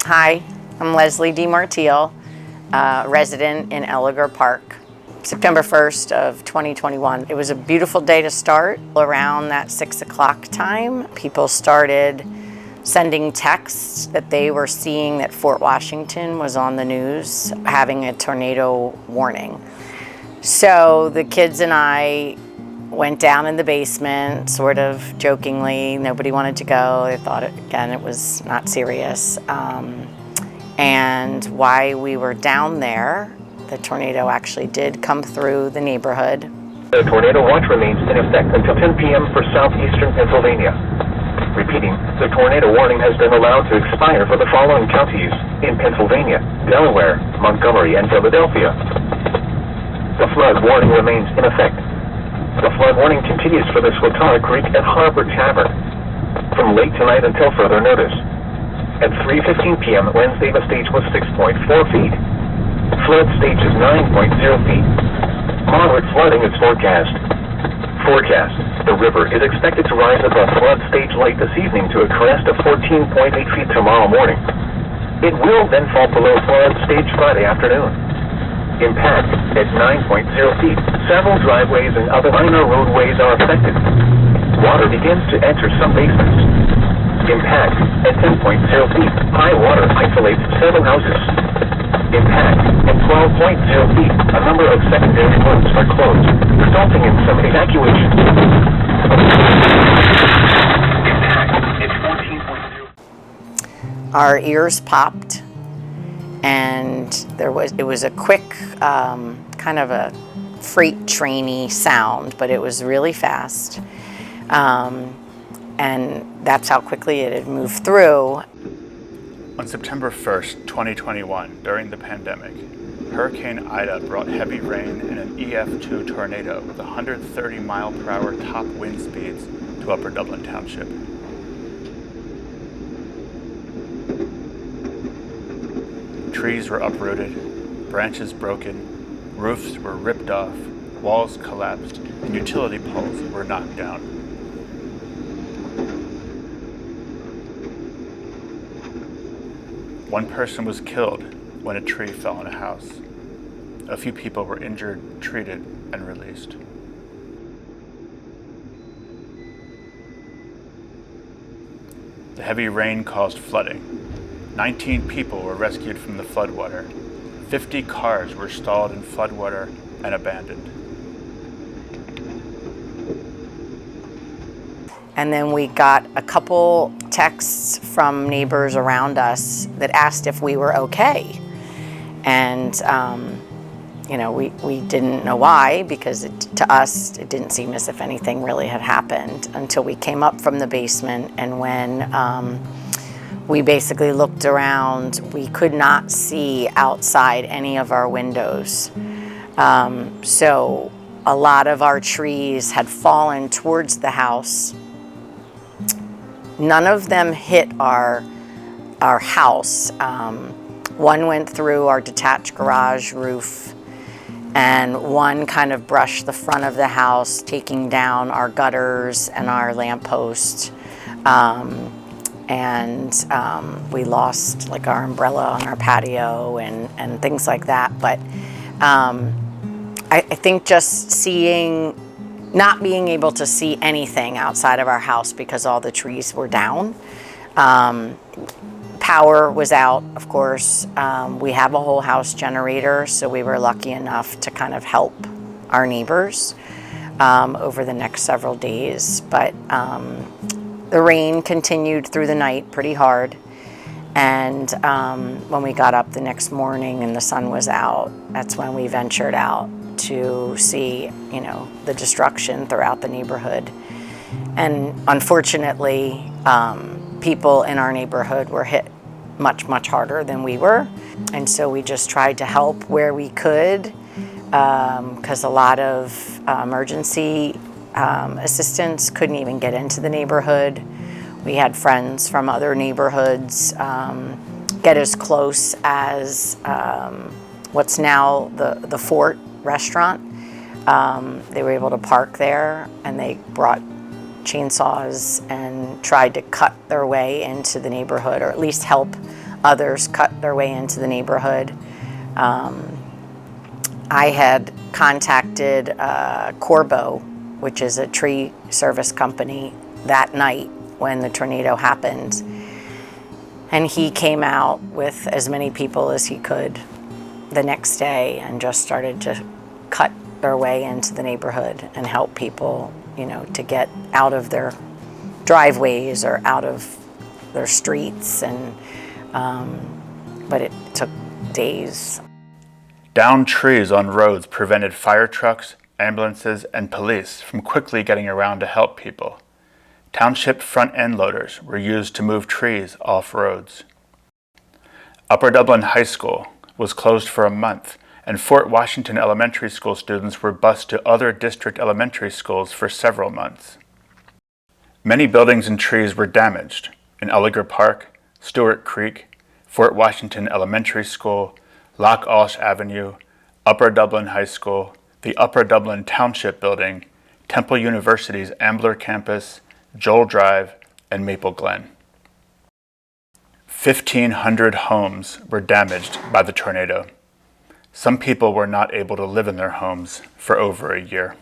Hi, I'm Leslie DeMartile, resident in Elliger Park. September 1st of 2021. It was a beautiful day to start. Around that 6 o'clock time, people started sending texts that they were seeing that Fort Washington was on the news having a tornado warning. So the kids and I went down in the basement, sort of jokingly. Nobody wanted to go. They thought, it was not serious. And while we were down there, the tornado actually did come through the neighborhood. The tornado watch remains in effect until 10 p.m. for southeastern Pennsylvania. Repeating, the tornado warning has been allowed to expire for the following counties in Pennsylvania, Delaware, Montgomery, and Philadelphia. The flood warning remains in effect. The flood warning continues for the Stuart Creek and Harbor Tavern from late tonight until further notice. At 3:15 p.m. Wednesday, the stage was 6.4 feet. Flood stage is 9.0 feet. Moderate flooding is forecast. The river is expected to rise above flood stage late this evening to a crest of 14.8 feet tomorrow morning. It will then fall below flood stage Friday afternoon. Impact at 9.0 feet. Several driveways and other minor roadways are affected. Water begins to enter some basements. Impact at 10.0 feet. High water isolates several houses. Impact at 12.0 feet. A number of secondary roads are closed, resulting in some evacuation. Impact at 14.0. Our ears popped, and it was a quick, kind of a freight trainy sound, but it was really fast. And that's how quickly it had moved through. On September 1st, 2021, during the pandemic, Hurricane Ida brought heavy rain and an EF2 tornado with 130 mile per hour top wind speeds to Upper Dublin Township. Trees were uprooted, branches broken, roofs were ripped off, walls collapsed, and utility poles were knocked down. One person was killed when a tree fell on a house. A few people were injured, treated, and released. The heavy rain caused flooding. 19 people were rescued from the floodwater. 50 cars were stalled in floodwater and abandoned. And then we got a couple texts from neighbors around us that asked if we were okay. And, we didn't know why, because to us, it didn't seem as if anything really had happened until we came up from the basement. And when we basically looked around, we could not see outside any of our windows. So a lot of our trees had fallen towards the house. None of them hit our house. One went through our detached garage roof, and one kind of brushed the front of the house, taking down our gutters and our lamppost. We lost like our umbrella on our patio and things like that. But I think just not being able to see anything outside of our house because all the trees were down. Power was out, of course. We have a whole house generator, so we were lucky enough to kind of help our neighbors over the next several days. But the rain continued through the night pretty hard. And when we got up the next morning and the sun was out, that's when we ventured out to see, the destruction throughout the neighborhood. And unfortunately, people in our neighborhood were hit much, much harder than we were. And so we just tried to help where we could, because a lot of emergency assistance couldn't even get into the neighborhood. We had friends from other neighborhoods get as close as what's now the Fort restaurant. They were able to park there, and they brought chainsaws and tried to cut their way into the neighborhood, or at least help others cut their way into the neighborhood. I had contacted Corbo, which is a tree service company, that night when the tornado happened. And he came out with as many people as he could the next day and just started to cut their way into the neighborhood and help people, you know, to get out of their driveways or out of their streets. And but it took days. Downed trees on roads prevented fire trucks, ambulances, and police from quickly getting around to help people. Township front-end loaders were used to move trees off roads. Upper Dublin High School was closed for a month, and Fort Washington Elementary School students were bused to other district elementary schools for several months. Many buildings and trees were damaged in Elliger Park, Stuart Creek, Fort Washington Elementary School, Loch Alsh Avenue, Upper Dublin High School, the Upper Dublin Township building, Temple University's Ambler campus, Joel Drive, and Maple Glen. 1,500 homes were damaged by the tornado. Some people were not able to live in their homes for over a year.